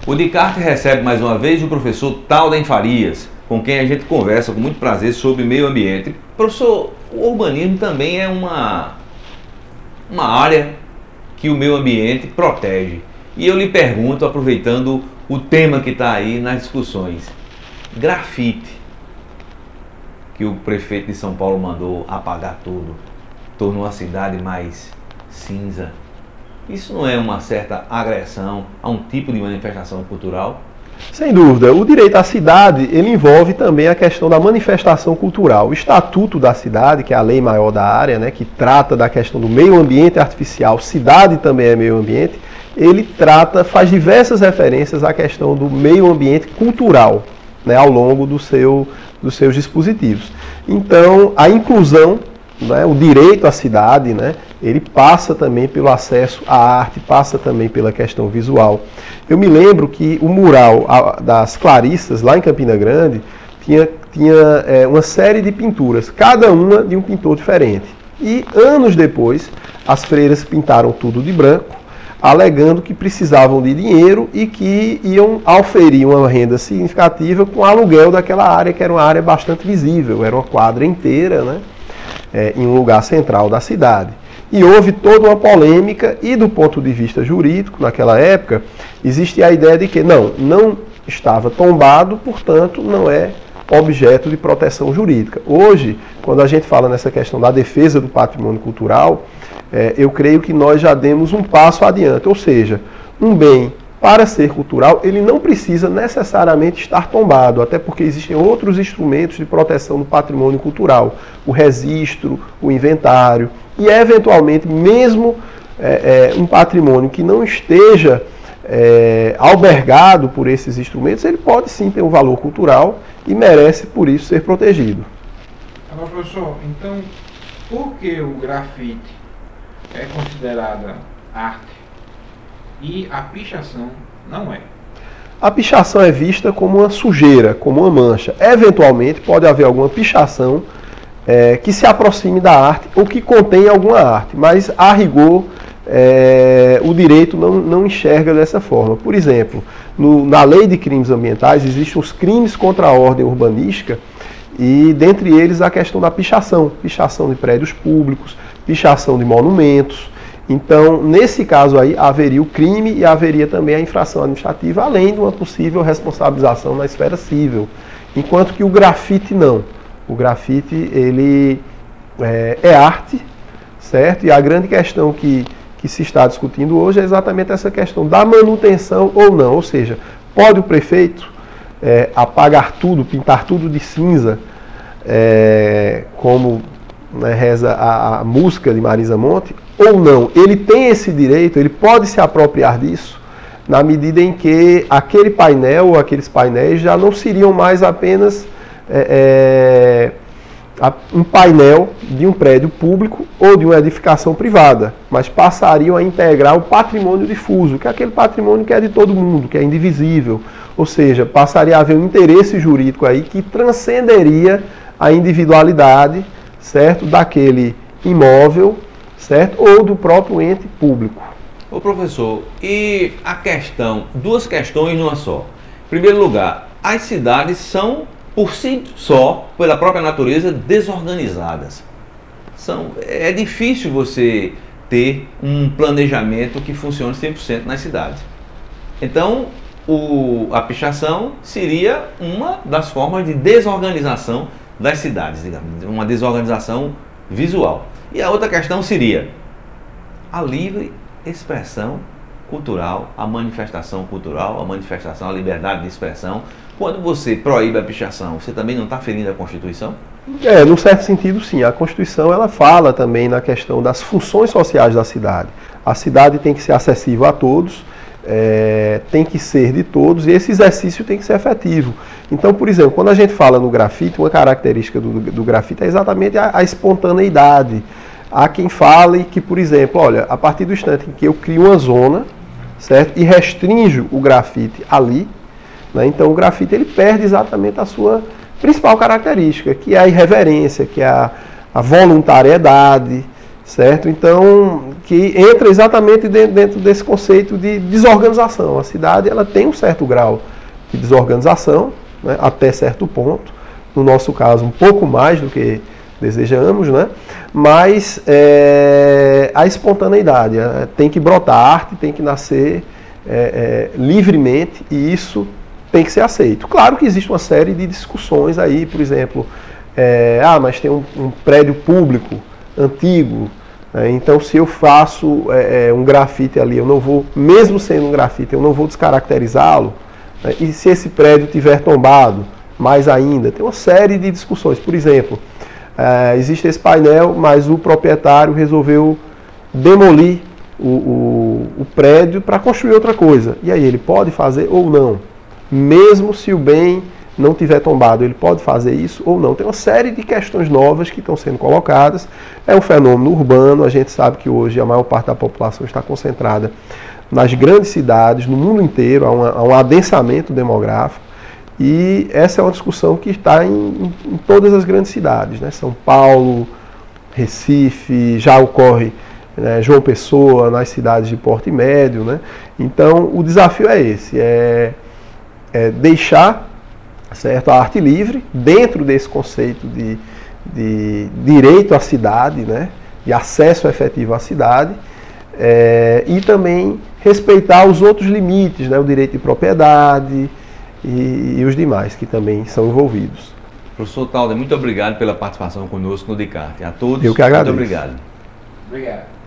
O Descartes recebe mais uma vez o professor Talden Farias, com quem a gente conversa com muito prazer sobre meio ambiente. Professor, o urbanismo também é uma área que o meio ambiente protege. E eu lhe pergunto, aproveitando o tema que está aí nas discussões, grafite, que o prefeito de São Paulo mandou apagar tudo, tornou a cidade mais cinza. Isso não é uma certa agressão a um tipo de manifestação cultural? Sem dúvida. O direito à cidade, ele envolve também a questão da manifestação cultural. O Estatuto da Cidade, que é a lei maior da área, né, que trata da questão do meio ambiente artificial, cidade também é meio ambiente, ele faz diversas referências à questão do meio ambiente cultural, né, ao longo dos seus dispositivos. Então, a inclusão, né, o direito à cidade, né, ele passa também pelo acesso à arte, passa também pela questão visual. Eu me lembro que o mural das Clarissas, lá em Campina Grande, tinha uma série de pinturas, cada uma de um pintor diferente. E anos depois, as freiras pintaram tudo de branco, alegando que precisavam de dinheiro e que iam auferir uma renda significativa com o aluguel daquela área, que era uma área bastante visível, era uma quadra inteira, né, em um lugar central da cidade. E houve toda uma polêmica e do ponto de vista jurídico, naquela época, existia a ideia de que não estava tombado, portanto não é objeto de proteção jurídica. Hoje, quando a gente fala nessa questão da defesa do patrimônio cultural, eu creio que nós já demos um passo adiante, ou seja, um bem para ser cultural, ele não precisa necessariamente estar tombado, até porque existem outros instrumentos de proteção do patrimônio cultural, o registro, o inventário, e eventualmente mesmo um patrimônio que não esteja albergado por esses instrumentos, ele pode sim ter um valor cultural e merece por isso ser protegido. Agora, professor, então por que o grafite é considerada arte e a pichação não é? A pichação é vista como uma sujeira, como uma mancha. Eventualmente pode haver alguma pichação que se aproxime da arte ou que contém alguma arte, mas a rigor o direito não enxerga dessa forma. Por exemplo, na lei de crimes ambientais existem os crimes contra a ordem urbanística e dentre eles a questão da pichação de prédios públicos, pichação de monumentos. Então, nesse caso aí, haveria o crime e haveria também a infração administrativa, além de uma possível responsabilização na esfera civil. Enquanto que o grafite não. O grafite, ele é arte, certo? E a grande questão que se está discutindo hoje é exatamente essa questão da manutenção ou não. Ou seja, pode o prefeito apagar tudo, pintar tudo de cinza, como reza a música de Marisa Monte, ou não? Ele tem esse direito, ele pode se apropriar disso, na medida em que aquele painel ou aqueles painéis já não seriam mais apenas um painel de um prédio público ou de uma edificação privada, mas passariam a integrar o patrimônio difuso, que é aquele patrimônio que é de todo mundo, que é indivisível. Ou seja, passaria a haver um interesse jurídico aí que transcenderia a individualidade, certo, daquele imóvel, certo, ou do próprio ente público. Ô professor, e a questão, duas questões numa só. Em primeiro lugar, as cidades são, por si só, pela própria natureza, desorganizadas. É difícil você ter um planejamento que funcione 100% nas cidades. Então, a pichação seria uma das formas de desorganização das cidades, digamos, uma desorganização visual. E a outra questão seria a livre expressão cultural, a manifestação cultural, a liberdade de expressão. Quando você proíbe a pichação, você também não está ferindo a Constituição? Num certo sentido, sim. A Constituição ela fala também na questão das funções sociais da cidade. A cidade tem que ser acessível a todos, tem que ser de todos, e esse exercício tem que ser efetivo. Então, por exemplo, quando a gente fala no grafite, uma característica do grafite é exatamente a espontaneidade. Há quem fale que, por exemplo, olha, a partir do instante em que eu crio uma zona, certo, e restringo o grafite ali, né, então o grafite ele perde exatamente a sua principal característica, que é a irreverência, que é a voluntariedade, certo? Então, que entra exatamente dentro desse conceito de desorganização. A cidade ela tem um certo grau de desorganização, né, até certo ponto, no nosso caso um pouco mais do que desejamos, né, mas a espontaneidade, tem que brotar, a arte tem que nascer livremente e isso tem que ser aceito. Claro que existe uma série de discussões aí, por exemplo, mas tem um prédio público antigo, então se eu faço um grafite ali, eu não vou, mesmo sendo um grafite, eu não vou descaracterizá-lo, né? E se esse prédio tiver tombado, mais ainda, tem uma série de discussões. Por exemplo, existe esse painel, mas o proprietário resolveu demolir o prédio para construir outra coisa. E aí ele pode fazer ou não? Mesmo se o bem não tiver tombado, ele pode fazer isso ou não? Tem uma série de questões novas que estão sendo colocadas. É um fenômeno urbano, a gente sabe que hoje a maior parte da população está concentrada nas grandes cidades, no mundo inteiro, há um adensamento demográfico. E essa é uma discussão que está em todas as grandes cidades, né? São Paulo, Recife, já ocorre, né, João Pessoa, nas cidades de porte médio, né? Então o desafio é esse, deixar, certo, a arte livre dentro desse conceito de direito à cidade, né, de acesso efetivo à cidade, e também respeitar os outros limites, né, o direito de propriedade e os demais que também são envolvidos. Professor Talder, muito obrigado pela participação conosco no Descartes. A todos, eu que agradeço. muito obrigado. Obrigado.